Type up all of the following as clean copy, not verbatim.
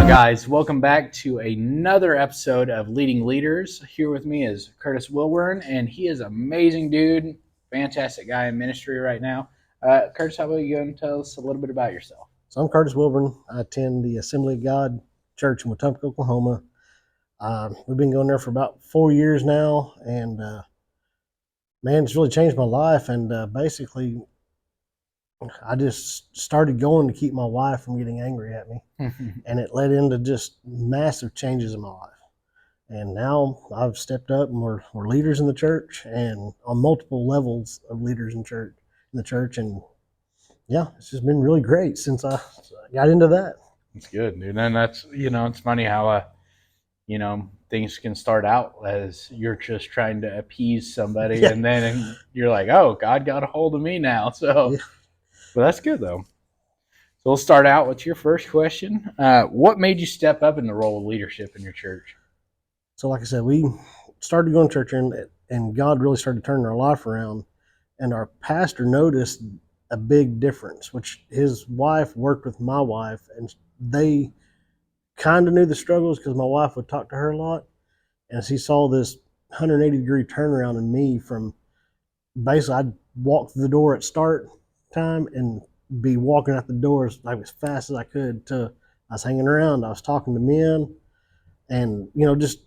on, guys? Welcome back to another episode of Leading Leaders. Here with me is Curtis Wilburn, and he is an amazing dude, fantastic guy in ministry right now. Curtis, how about you go and tell us a little bit about yourself? So I'm Curtis Wilburn. I attend the Assembly of God Church in Wetumpka, Oklahoma. We've been going there for about 4 years now, and man, it's really changed my life. And basically, I just started going to keep my wife from getting angry at me, and it led into just massive changes in my life. And now I've stepped up, and we're leaders in the church, and on multiple levels of leaders in the church, and yeah, it's just been really great since I got into that. It's good, dude. And that's, it's funny how, things can start out as you're just trying to appease somebody, Yeah. and then you're like, oh, God got a hold of me now. So, Yeah. But that's good, though. So we'll start out with your first question. What made you step up in the role of leadership in your church? So like I said, we started going to church, and God really started turning our life around. And our pastor noticed a big difference, which his wife worked with my wife, and they kind of knew the struggles because my wife would talk to her a lot. And as he saw this 180-degree turnaround in me, from basically I'd walk through the door at start time and be walking out the doors like as fast as I could, to I was hanging around, I was talking to men, and just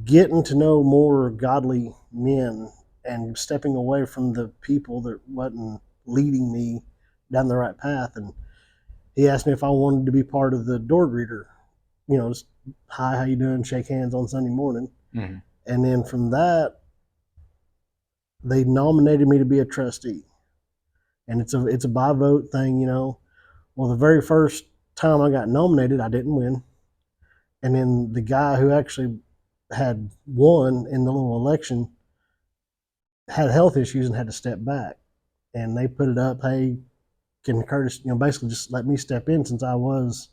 getting to know more godly men and stepping away from the people that wasn't leading me down the right path. And he asked me if I wanted to be part of the door greeter, just hi, how you doing, shake hands on Sunday morning. Mm-hmm. And then from that, they nominated me to be a trustee, and it's a by vote thing. Well, the very first time I got nominated, I didn't win, and then the guy who actually had won in the little election had health issues and had to step back, and they put it up, hey, can Curtis, basically just let me step in since I was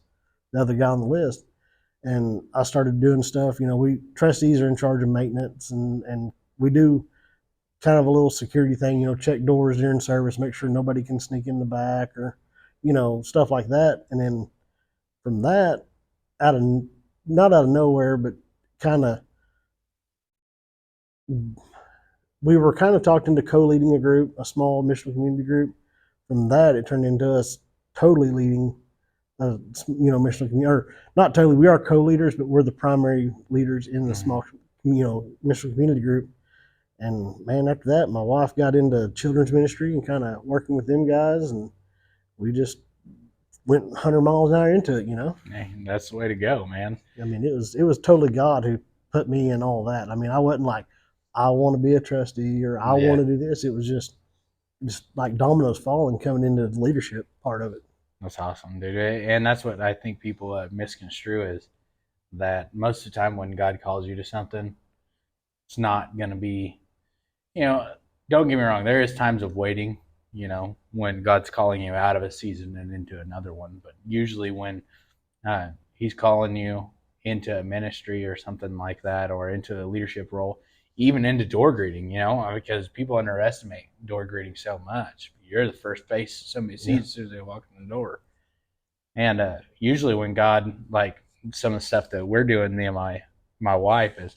the other guy on the list. And I started doing stuff. We trustees are in charge of maintenance, and we do kind of a little security thing, check doors during service, make sure nobody can sneak in the back, or stuff like that. And then from that, not out of nowhere, but kind of, we were kind of talked into co-leading a group, a small missional community group. From that, it turned into us totally leading missional community, or not totally, we are co-leaders, but we're the primary leaders in the small, missional community group. And man, after that, my wife got into children's ministry and kind of working with them guys, and we just went 100 miles an hour into it. Hey, that's the way to go, man. I mean, it was totally God who put me in all that. I mean, I wasn't like, I want to be a trustee or I want to do this. It was just like dominoes falling coming into the leadership part of it. That's awesome, dude. And that's what I think people misconstrue, is that most of the time when God calls you to something, it's not going to be, don't get me wrong, there is times of waiting, when God's calling you out of a season and into another one. But usually when he's calling you into a ministry or something like that, or into a leadership role, even into door greeting, because people underestimate door greeting so much. You're the first face somebody sees as soon as they walk in the door. And usually when God, like some of the stuff that we're doing, me and my wife, is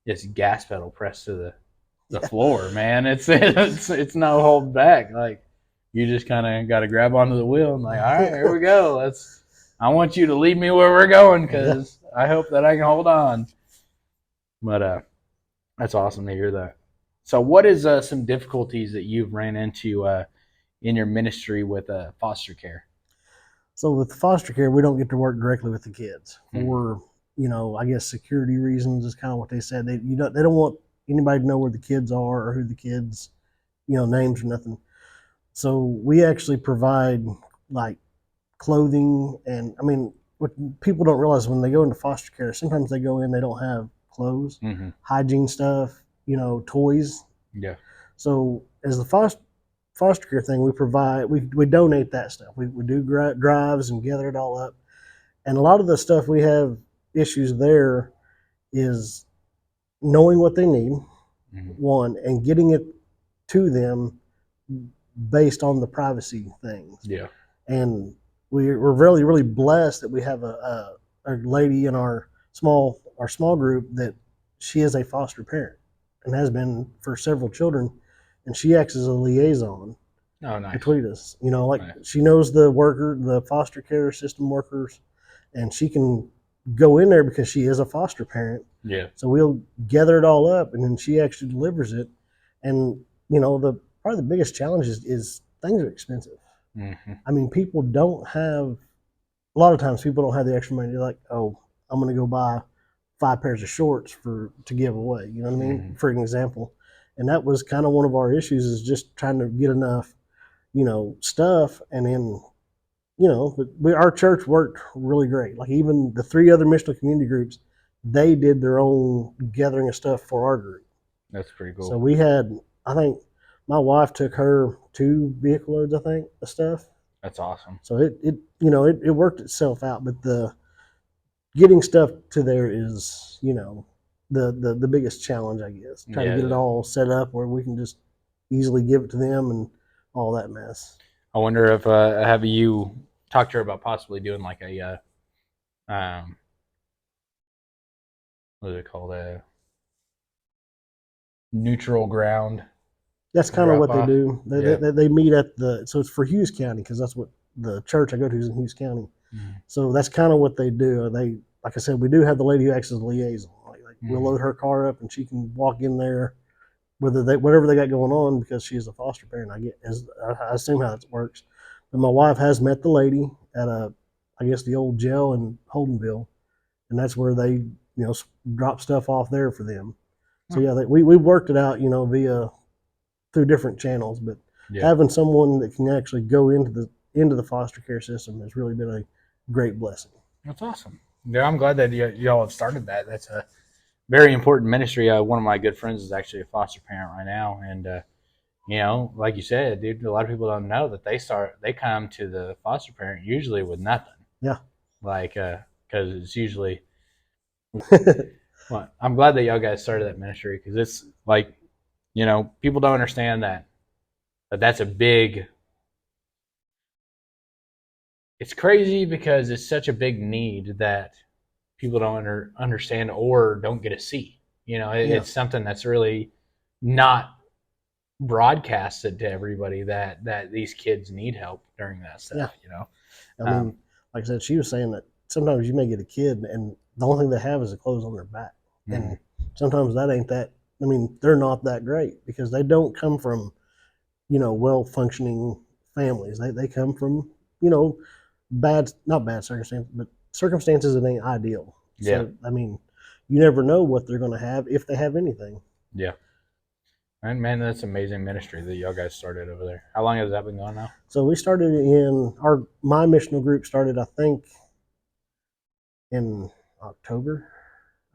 just gas pedal pressed to the floor, man. It's no hold back. Like, you just kind of got to grab onto the wheel and like, all right, here we go. I want you to lead me where we're going, because I hope that I can hold on. But that's awesome to hear that. So what is some difficulties that you've ran into in your ministry with foster care? So with foster care, we don't get to work directly with the kids for, I guess security reasons is kind of what they said. They don't want anybody to know where the kids are or who the kids, names or nothing. So we actually provide like clothing, and I mean, what people don't realize when they go into foster care, sometimes they go in, they don't have clothes, hygiene stuff, toys. Yeah. So as the foster care thing, we provide, we donate that stuff. We do drives and gather it all up. And a lot of the stuff we have issues there is knowing what they need, one, and getting it to them based on the privacy things. Yeah. And we're really, really blessed that we have a a lady in our small group that she is a foster parent and has been for several children, and she acts as a liaison Oh, nice. between us. You know, like Nice. she knows the foster care system workers, and she can go in there because she is a foster parent. Yeah. So we'll gather it all up, and then she actually delivers it. And you know, the probably the biggest challenge is things are expensive. Mm-hmm. I mean, people don't have a lot of times people don't have the extra money. They're like, oh, I'm going to go buy 5 pairs of shorts to give away. You know what I mean? Mm-hmm. For an example, and that was kind of one of our issues is just trying to get enough, stuff, and then but our church worked really great. Like even the 3 other missional community groups, they did their own gathering of stuff for our group. That's pretty So cool. we had, I think, my wife took her 2 vehicle loads, I think, of stuff. That's awesome. So it worked itself out. But the getting stuff to there is the biggest challenge, I guess. Trying to Yeah. get it all set up where we can just easily give it to them and all that mess. I wonder if have you talked to her about possibly doing like a what is it called, a neutral ground That's kind of drop what they off? do. Yeah. They meet at so it's for Hughes County because that's what the church I go to is in Hughes County. Mm-hmm. So that's kind of what they do. They, like I said, we do have the lady who acts as a liaison. Like we'll load her car up and she can walk in there, whatever they got going on because she is a foster parent. I assume how it works. But my wife has met the lady at I guess the old jail in Holdenville, and that's where they drop stuff off there for them. So yeah, we worked it out via through different channels, but having someone that can actually go into the foster care system has really been a great blessing. That's awesome. Yeah, I'm glad that y'all have started that. That's a very important ministry. One of my good friends is actually a foster parent right now, and like you said, dude, a lot of people don't know that they come to the foster parent usually with nothing. Yeah. Like, because it's usually. Well, I'm glad that y'all guys started that ministry because it's like, people don't understand that's a big. It's crazy because it's such a big need that people don't understand or don't get to see. It's something that's really not broadcasted to everybody that these kids need help during that stuff. I mean, like I said, she was saying that sometimes you may get a kid and the only thing they have is the clothes on their back, and sometimes that ain't that. I mean, they're not that great because they don't come from well functioning families. They come from not bad circumstances, but circumstances that ain't ideal. So I mean, you never know what they're going to have if they have anything. Yeah. And man, that's amazing ministry that y'all guys started over there. How long has that been going now? So we started my missional group started, I think, in October.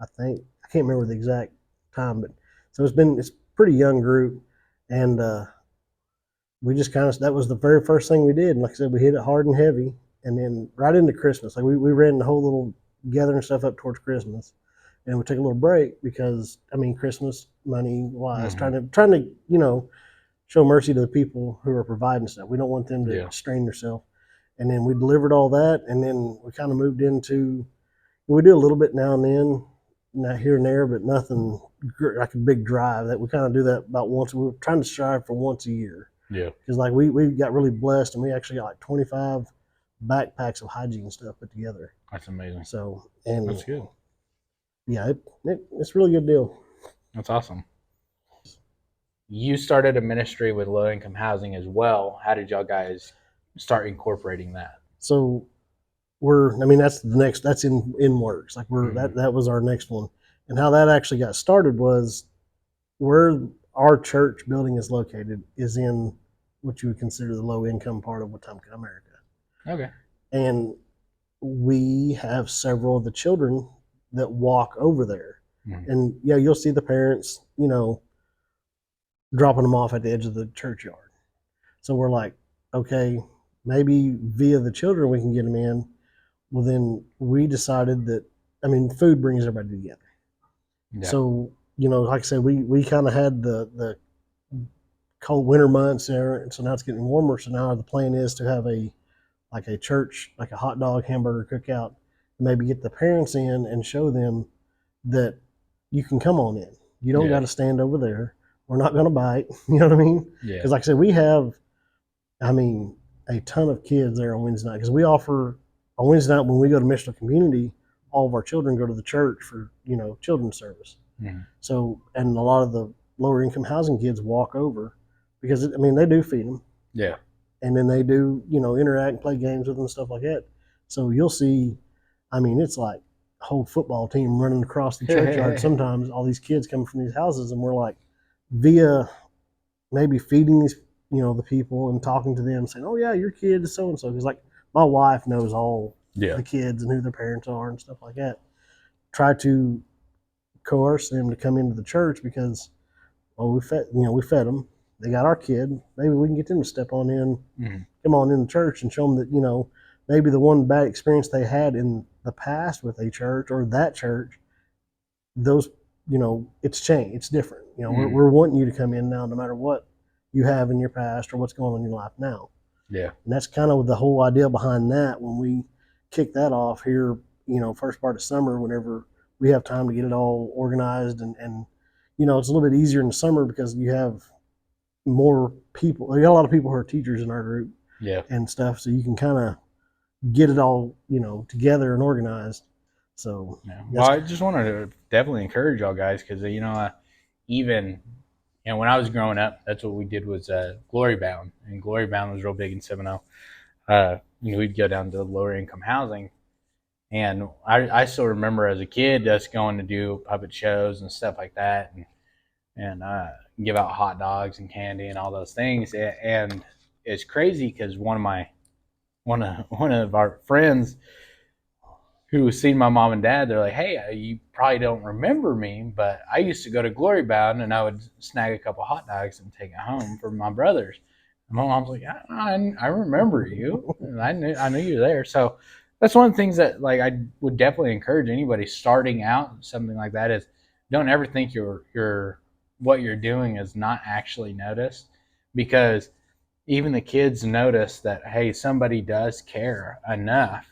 I think I can't remember the exact time, but so it's pretty young group, and we just that was the very first thing we did. And like I said, we hit it hard and heavy, and then right into Christmas, like we ran the whole little gathering stuff up towards Christmas, and we took a little break because I mean Christmas money wise, trying to show mercy to the people who are providing stuff. We don't want them to strain themselves. And then we delivered all that, and then we kind of moved into we do a little bit now and then, not here and there, but nothing like a big drive. That we kind of do that about once. We're trying to strive for once a year. Yeah. Because like we got really blessed, and we actually got like 25 backpacks of hygiene stuff put together. That's amazing. So and that's good. Yeah, it's a really good deal. That's awesome. You started a ministry with low income housing as well. How did y'all guys start incorporating that? So that's in works. Like that was our next one. And how that actually got started was where our church building is located is in what you would consider the low income part of Wetumpka, America. Okay. And we have several of the children that walk over there. And you'll see the parents, dropping them off at the edge of the churchyard. So we're like, okay, maybe via the children we can get them in. Well, then we decided that, food brings everybody together. Yeah. So, like I said, we kind of had the cold winter months there, and so now it's getting warmer. So now the plan is to have a church, like a hot dog hamburger cookout, maybe get the parents in and show them that you can come on in. You don't got to stand over there. We're not going to bite. You know what I mean? Yeah. Because like I said, we have, I mean, a ton of kids there on Wednesday night. Because we offer on Wednesday night when we go to Missional Community, all of our children go to the church for children's service. Mm-hmm. So, and a lot of the lower income housing kids walk over because they do feed them. Yeah. And then they do interact and play games with them and stuff like that. So you'll see, it's like a whole football team running across the churchyard. Sometimes all these kids coming from these houses, and we're like via maybe feeding these the people and talking to them, saying, "Oh yeah, your kid is so and so." Because like my wife knows all the kids and who their parents are and stuff like that. Try to coerce them to come into the church because we fed them. They got our kid. Maybe we can get them to step on in, come on in the church and show them that maybe the one bad experience they had in the past with a church or that church, those it's changed. It's different. We're wanting you to come in now, no matter what you have in your past or what's going on in your life now. Yeah. And that's kind of the whole idea behind that. When we kick that off here, first part of summer, whenever we have time to get it all organized and it's a little bit easier in the summer because you have more people. We got a lot of people who are teachers in our group, and stuff, so you can kind of get it all together and organized. So well, I just wanted to definitely encourage y'all guys because even when I was growing up, that's what we did was Glory Bound, and Glory Bound was real big in Seminole. We'd go down to lower income housing, and I still remember as a kid us going to do puppet shows and stuff like that, and give out hot dogs and candy and all those things. And it's crazy because one of our friends who seen my mom and dad, they're like, "Hey, you probably don't remember me, but I used to go to Glory Bound and I would snag a couple hot dogs and take it home for my brothers." And my mom's like, "I remember you. I knew you were there." So that's one of the things that like I would definitely encourage anybody starting out something like that is don't ever think your what you're doing is not actually noticed, because even the kids notice that, hey, somebody does care enough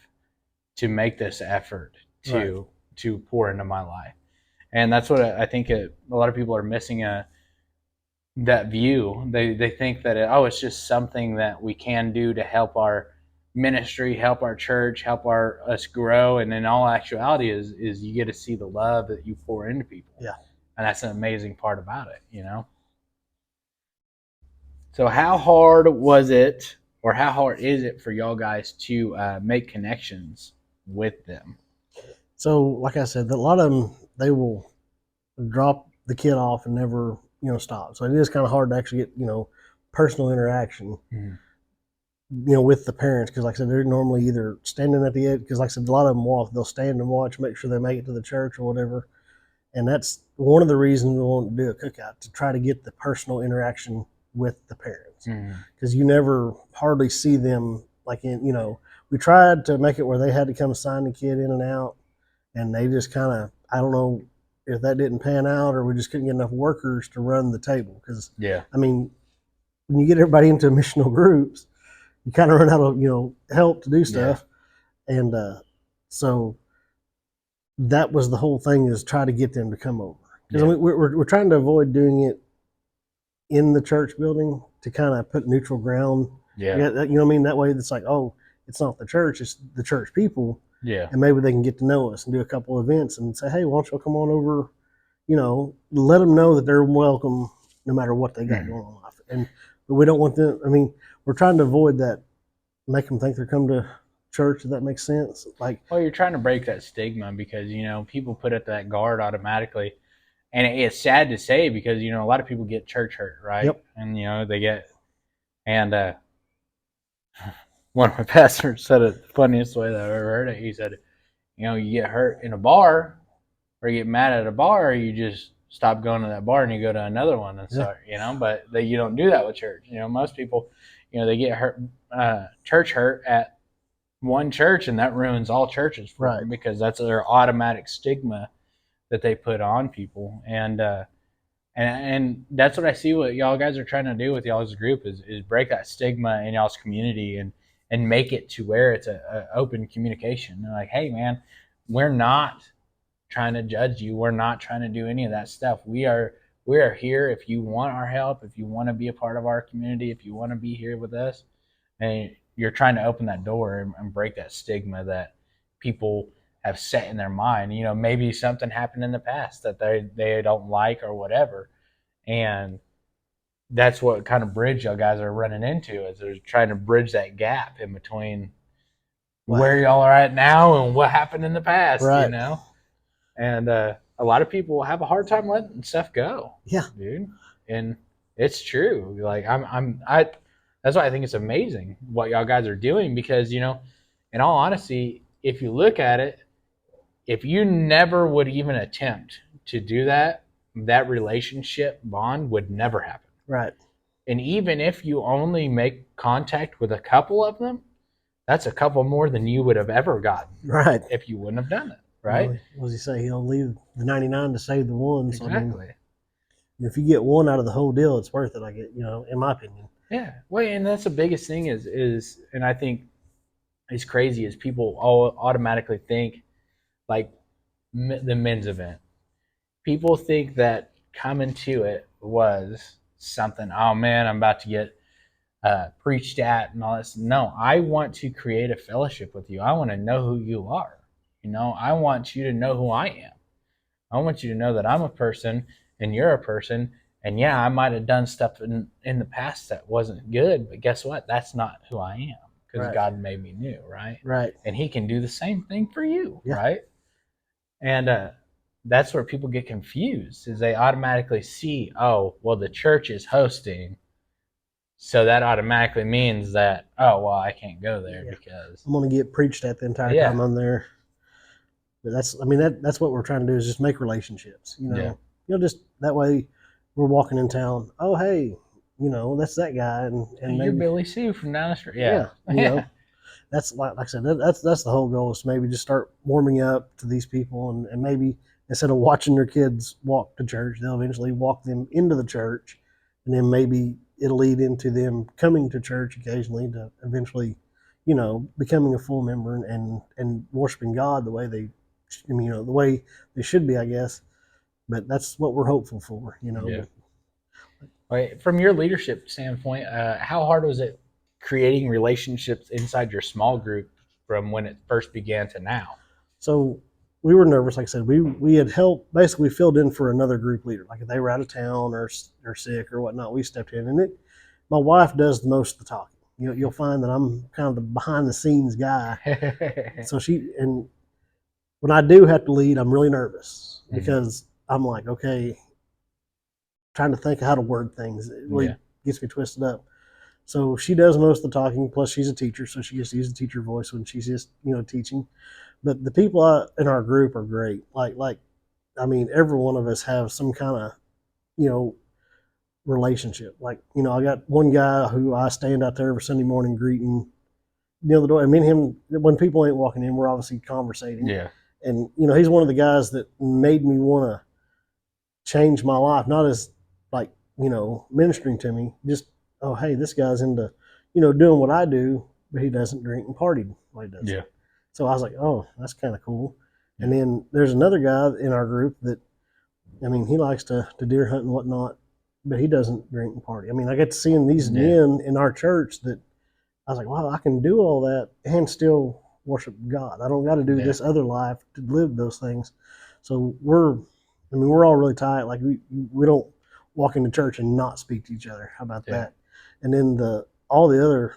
to make this effort to pour into my life. And that's what I think a lot of people are missing that view. They think that it's just something that we can do to help our ministry, help our church, help us grow, and in all actuality is you get to see the love that you pour into people. Yeah. And that's an amazing part about it, So how hard was it, or how hard is it for y'all guys to make connections with them? So, like I said, a lot of them, they will drop the kid off and never, stop. So it is kind of hard to actually get, personal interaction, with the parents. Because like I said, they're normally either standing at the edge, because like I said, a lot of them they'll stand and watch, make sure they make it to the church or whatever. And that's one of the reasons we want to do a cookout, to try to get the personal interaction with the parents. Because you never hardly see them like we tried to make it where they had to come sign the kid in and out, and they just kind of, I don't know if that didn't pan out or we just couldn't get enough workers to run the table. Because when you get everybody into missional groups, you kind of run out of help to do stuff. And so that was the whole thing, is try to get them to come over. Because we're trying to avoid doing it in the church building, to kind of put neutral ground. That way it's like, it's not the church, it's the church people. And maybe they can get to know us and do a couple of events and say, "Hey, why don't you come on over?" Let them know that they're welcome no matter what they got going on. But we don't want them. We're trying to avoid that, make them think they're coming to church, if that makes sense. Well, you're trying to break that stigma, because people put up that guard automatically, and it's sad to say, because a lot of people get church hurt, right? And they get, and one of my pastors said it the funniest way that I've ever heard it. He said, you get hurt in a bar, or you get mad at a bar, or you just stop going to that bar and you go to another one and start, but you don't do that with church. Most people, they get hurt, church hurt at one church, and that ruins all churches for them, because that's their automatic stigma that they put on people. And that's what I see what y'all guys are trying to do with y'all's group is break that stigma in y'all's community and make it to where it's a open communication. They're like, "Hey man, we're not trying to judge you. We're not trying to do any of that stuff. We are here if you want our help, if you want to be a part of our community, if you want to be here with us, and you're trying to open that door and break that stigma that people have set in their mind. Maybe something happened in the past that they don't like or whatever, and that's what kind of bridge y'all guys are running into, is they're trying to bridge that gap in between where y'all are at now and what happened in the past, Right. And a lot of people have a hard time letting stuff go. Yeah. Dude. And it's true. Like I that's why I think it's amazing what y'all guys are doing, because, in all honesty, if you look at it, if you never would even attempt to do that, that relationship bond would never happen. Right. And even if you only make contact with a couple of them, that's a couple more than you would have ever gotten. Right. If you wouldn't have done it. Right. Well, what does he say? He'll leave the 99 to save the one. Exactly. So, I mean, if you get one out of the whole deal, it's worth it. I get, in my opinion. Yeah. Well, and that's the biggest thing is, and I think it's crazy, is people all automatically think like the men's event. People think that coming to it was something, oh man, I'm about to get preached at and all this. No, I want to create a fellowship with you. I want to know who you are. I want you to know who I am. I want you to know that I'm a person and you're a person. And yeah, I might have done stuff in the past that wasn't good, but guess what? That's not who I am, because Right. God made me new, right? Right. And He can do the same thing for you, Yeah. right? And that's where people get confused, is they automatically see, oh, well, the church is hosting, so that automatically means that, oh, well, I can't go there because I'm going to get preached at the entire time I'm there. But that's what we're trying to do, is just make relationships. Just that way we're walking in town. Oh, hey, that's that guy, and you're maybe Billy Sue from down the street. Yeah. That's like I said, that's the whole goal, is to maybe just start warming up to these people, and maybe instead of watching their kids walk to church, they'll eventually walk them into the church, and then maybe it'll lead into them coming to church occasionally to eventually, becoming a full member and worshiping God the way the way they should be, I guess. But that's what we're hopeful for, Yeah. Right. From your leadership standpoint, how hard was it creating relationships inside your small group from when it first began to now? So we were nervous. Like I said, we had helped, basically filled in for another group leader. Like if they were out of town or sick or whatnot, we stepped in. And my wife does most of the talking. You'll find that I'm kind of the behind the scenes guy. So and when I do have to lead, I'm really nervous, because I'm like, okay, trying to think of how to word things. It really gets me twisted up. So she does most of the talking. Plus, she's a teacher, so she gets to use the teacher voice when she's just teaching. But the people in our group are great. Every one of us have some kind of relationship. I got one guy who I stand out there every Sunday morning greeting the door. And me and him, when people ain't walking in, we're obviously conversating. Yeah. And he's one of the guys that made me want to change my life, not as ministering to me, just, oh, hey, this guy's into doing what I do, but he doesn't drink and party like he does. Yeah. So I was like, oh, that's kind of cool. Yeah. And then there's another guy in our group that, he likes to deer hunt and whatnot, but he doesn't drink and party. I get to seeing these men in our church that I was like, wow, I can do all that and still worship God. I don't got to do this other life to live those things. So we're all really tight. Like we don't walk into church and not speak to each other. How about that? And then the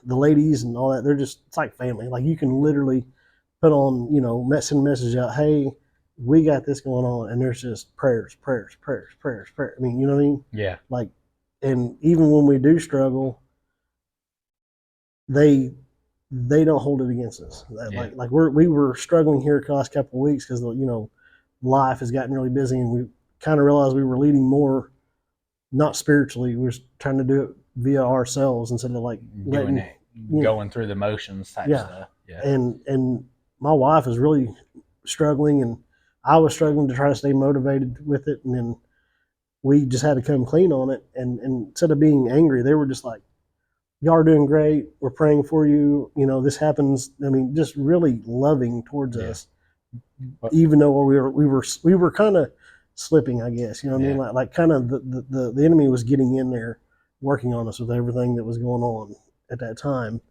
ladies and all that, it's like family. Like you can literally put on, send a message out, hey, we got this going on, and there's just prayers. You know what I mean? Yeah. And even when we do struggle, they don't hold it against us. We were struggling here the last couple of weeks because life has gotten really busy, and we kind of realized we were leading more, not spiritually. We were trying to do it via ourselves instead of going through the motions type stuff. Yeah. And my wife is really struggling, and I was struggling to try to stay motivated with it. And then we just had to come clean on it. And instead of being angry, they were just like, y'all are doing great. We're praying for you. This happens. Just really loving towards us. even though we were kind of slipping, I guess. You know what I mean? Like kind of the enemy was getting in there, working on us with everything that was going on at that time,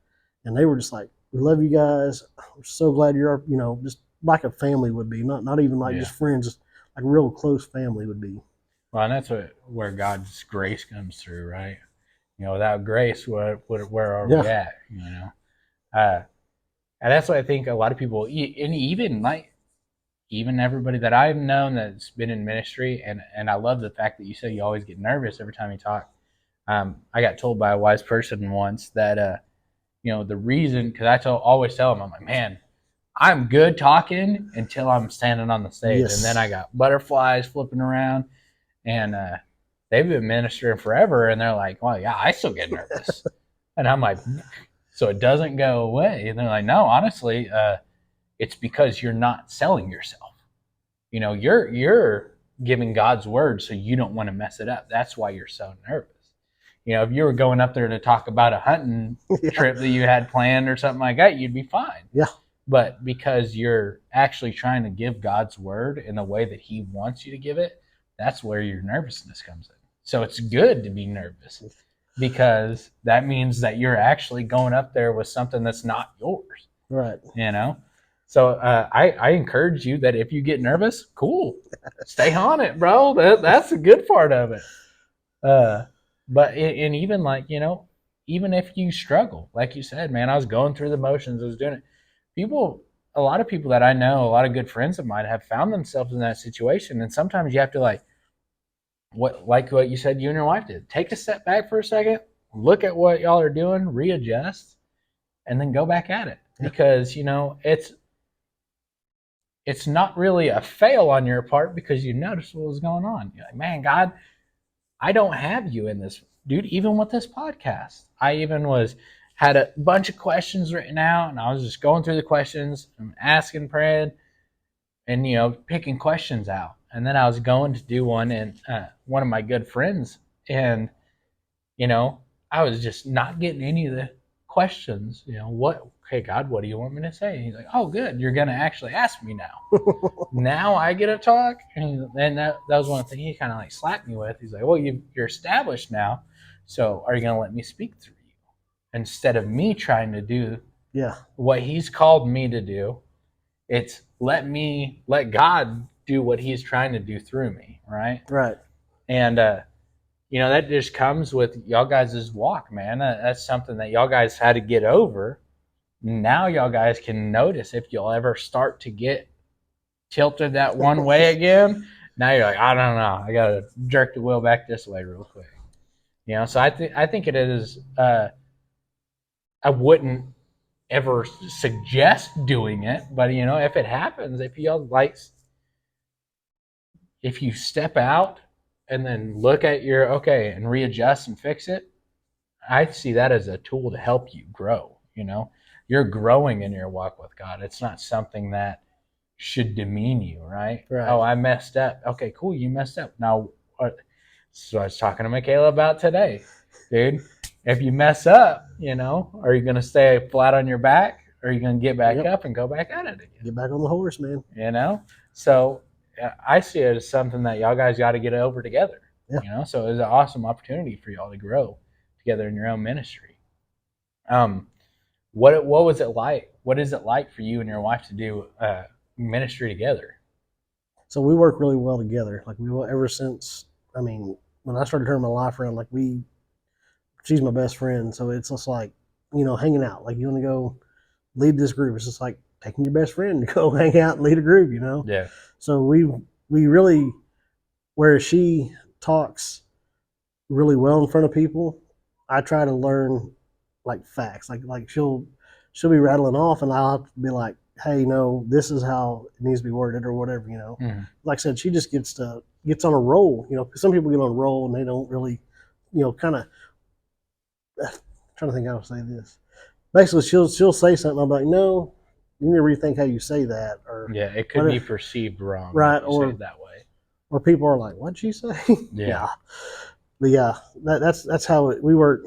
and they were just like, "We love you guys. We're so glad you're, just like a family would be, not even like just friends, just like a real close family would be." Well, and that's where God's grace comes through, right? Without grace, where are we at? And that's what I think a lot of people, and even everybody that I've known that's been in ministry, and I love the fact that you say you always get nervous every time you talk. I got told by a wise person once that the reason, because always tell them, I'm like, man, I'm good talking until I'm standing on the stage, Yes. and then I got butterflies flipping around, and they've been ministering forever, and they're like, well, yeah, I still get nervous, and I'm like, so it doesn't go away, and they're like, no, honestly, it's because you're not selling yourself. You're giving God's word, so you don't want to mess it up. That's why you're so nervous. If you were going up there to talk about a hunting trip that you had planned or something like that, you'd be fine. Yeah. But because you're actually trying to give God's word in the way that He wants you to give it, that's where your nervousness comes in. So it's good to be nervous because that means that you're actually going up there with something that's not yours. Right. So I encourage you that if you get nervous, cool, stay on it, bro. That's the good part of it. But even like, even if you struggle, like you said, man, I was going through the motions, I was doing it. A lot of people that I know, a lot of good friends of mine have found themselves in that situation. And sometimes you have to like what you said you and your wife did. Take a step back for a second, look at what y'all are doing, readjust, and then go back at it. Yeah. Because, it's not really a fail on your part because you noticed what was going on. You're like, man, God, I don't have you in this, dude. Even with this podcast, I even had a bunch of questions written out, and I was just going through the questions and asking, praying, and picking questions out. And then I was going to do one, and one of my good friends, and I was just not getting any of the questions. Okay, God, what do you want me to say? And he's like, oh, good, you're gonna actually ask me now. Now I get to talk. And that was one thing he kind of like slapped me with. He's like, well, you're established now, so are you gonna let me speak through you instead of me trying to do what He's called me to do? It's let God do what He's trying to do through me, right? Right. And that just comes with y'all guys' walk, man. That's something that y'all guys had to get over. Now y'all guys can notice if you'll ever start to get tilted that one way again. Now you're like, I don't know, I gotta jerk the wheel back this way real quick. So I think it is. I wouldn't ever suggest doing it, but if it happens, if you step out and then look at and readjust and fix it, I see that as a tool to help you grow. You're growing in your walk with God. It's not something that should demean you, right? Oh, I messed up. Okay, cool, you messed up. Now, so I was talking to Michaela about today, dude. If you mess up, are you going to stay flat on your back, or are you going to get back up and go back at it again? Get back on the horse, man. So I see it as something that y'all guys got to get over together. Yeah. So it's an awesome opportunity for y'all to grow together in your own ministry. What was it like? What is it like for you and your wife to do ministry together? So we work really well together. Like ever since, when I started turning my life around, she's my best friend. So it's just like, hanging out. Like, you want to go lead this group. It's just like taking your best friend to go hang out and lead a group, Yeah. So we really, where she talks really well in front of people, I try to learn like facts. Like she'll be rattling off, and I'll have to be like, hey, no, this is how it needs to be worded, or whatever. Mm-hmm. Like I said, she just gets on a roll. Because some people get on a roll and they don't really, kind of. Trying to think how to say this. Basically, she'll say something. I'm like, no, you need to rethink how you say that, or it could be perceived wrong, right? Or say it that way, or people are like, what'd she say? Yeah. But yeah, that's how we work.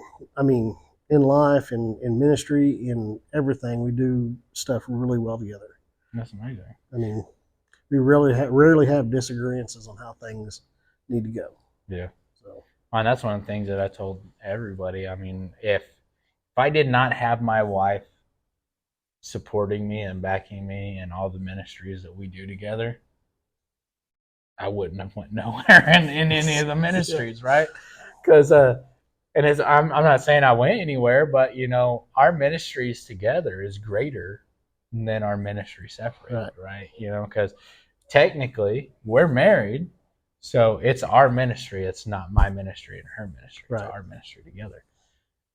In life, in ministry, in everything, we do stuff really well together. That's amazing. I mean, we rarely have disagreements on how things need to go. Yeah. So, And that's one of the things that I told everybody. I mean, if I did not have my wife supporting me and backing me in all the ministries that we do together, I wouldn't have went nowhere in any of the ministries, right? Because I'm not saying I went anywhere, but our ministries together is greater than our ministry separated, right? Because technically we're married, so it's our ministry. It's not my ministry and her ministry. It's our ministry together.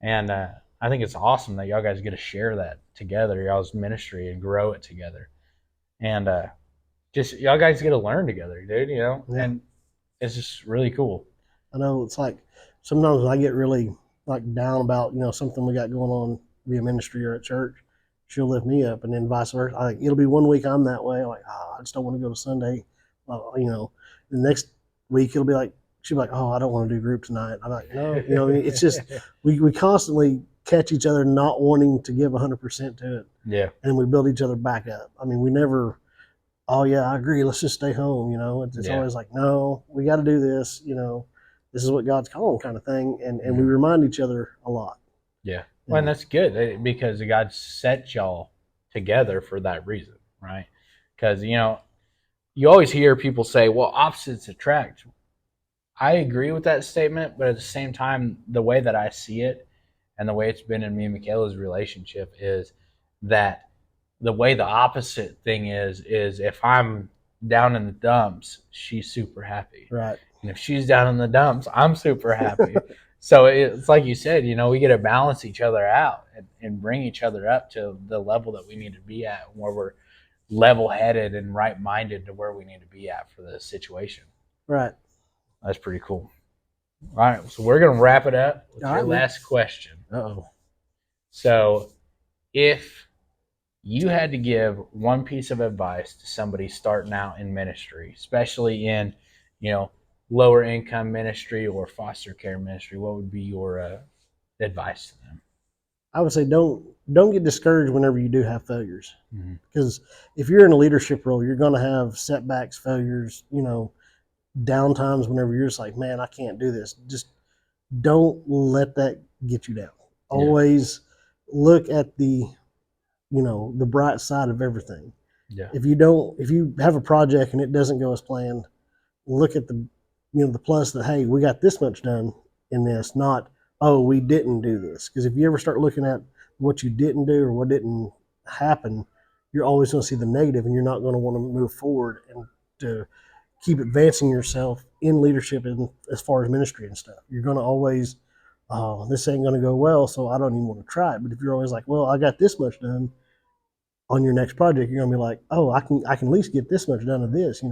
And I think it's awesome that y'all guys get to share that together, y'all's ministry, and grow it together. And just y'all guys get to learn together, dude. And it's just really cool. I know it's like sometimes I get really like down about something we got going on via ministry or at church. She'll lift me up, and then vice versa. It'll be one week I'm that way, like I just don't want to go to Sunday. The next week it'll be like she'll be like, oh, I don't want to do group tonight. I'm like, no, it's just we constantly catch each other not wanting to give 100% to it. Yeah, and we build each other back up. I mean, we never. Oh yeah, I agree. Let's just stay home. It's always like, no, we got to do this. This is what God's calling, kind of thing. And we remind each other a lot. Yeah. Well, and that's good because God set y'all together for that reason, right? Because, you always hear people say, well, opposites attract. I agree with that statement, but at the same time, the way that I see it and the way it's been in me and Michaela's relationship is that the way the opposite thing is if I'm down in the dumps, she's super happy. Right. And if she's down in the dumps, I'm super happy. So it's like you said, we get to balance each other out and bring each other up to the level that we need to be at, where we're level-headed and right-minded to where we need to be at for the situation. Right. That's pretty cool. All right, so we're going to wrap it up with your last question. Uh-oh. So if you had to give one piece of advice to somebody starting out in ministry, especially in, lower income ministry or foster care ministry, what would be your advice to them? I would say don't get discouraged whenever you do have failures, because if you're in a leadership role, you're going to have setbacks, failures, down times whenever you're just like, man, I can't do this. Just don't let that get you down. Always look at the bright side of everything. Yeah. If you have a project and it doesn't go as planned, look at the plus that, hey, we got this much done in this, not, oh, we didn't do this. Because if you ever start looking at what you didn't do or what didn't happen, you're always going to see the negative, and you're not going to want to move forward and to keep advancing yourself in leadership and as far as ministry and stuff. You're going to always, oh, this ain't going to go well, so I don't even want to try it. But if you're always like, well, I got this much done on your next project, you're going to be like, oh, I can at least get this much done of this.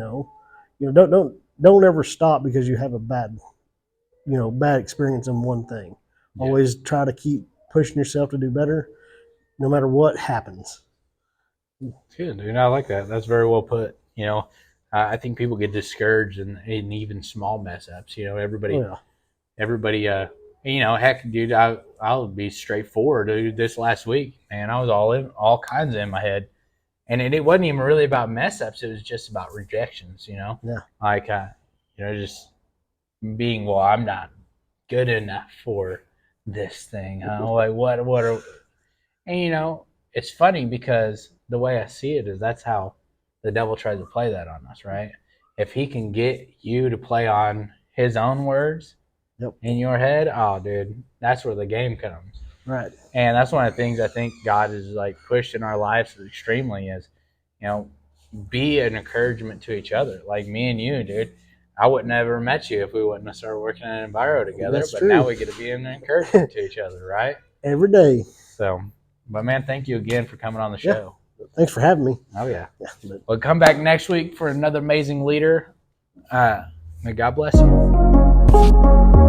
Don't ever stop because you have a bad experience in one thing. Yeah. Always try to keep pushing yourself to do better, no matter what happens. Good, dude. I like that. That's very well put. I think people get discouraged in even small mess ups. Everybody, heck, dude, I'll be straightforward, dude. This last week, man, I was all kinds of in my head. And it wasn't even really about mess ups. It was just about rejections, Yeah. Like, just being, well, I'm not good enough for this thing. Like, what are, and, it's funny because the way I see it is that's how the devil tries to play that on us, right? If he can get you to play on his own words in your head, oh, dude, that's where the game comes. Right. And that's one of the things I think God has pushed in our lives extremely is, be an encouragement to each other. Like me and you, dude. I wouldn't have ever met you if we wouldn't have started working in Enviro together. That's but true. Now we get to be an encouragement to each other, right? Every day. So, but man, thank you again for coming on the show. Thanks for having me. Oh yeah. Well, come back next week for another amazing leader. May God bless you.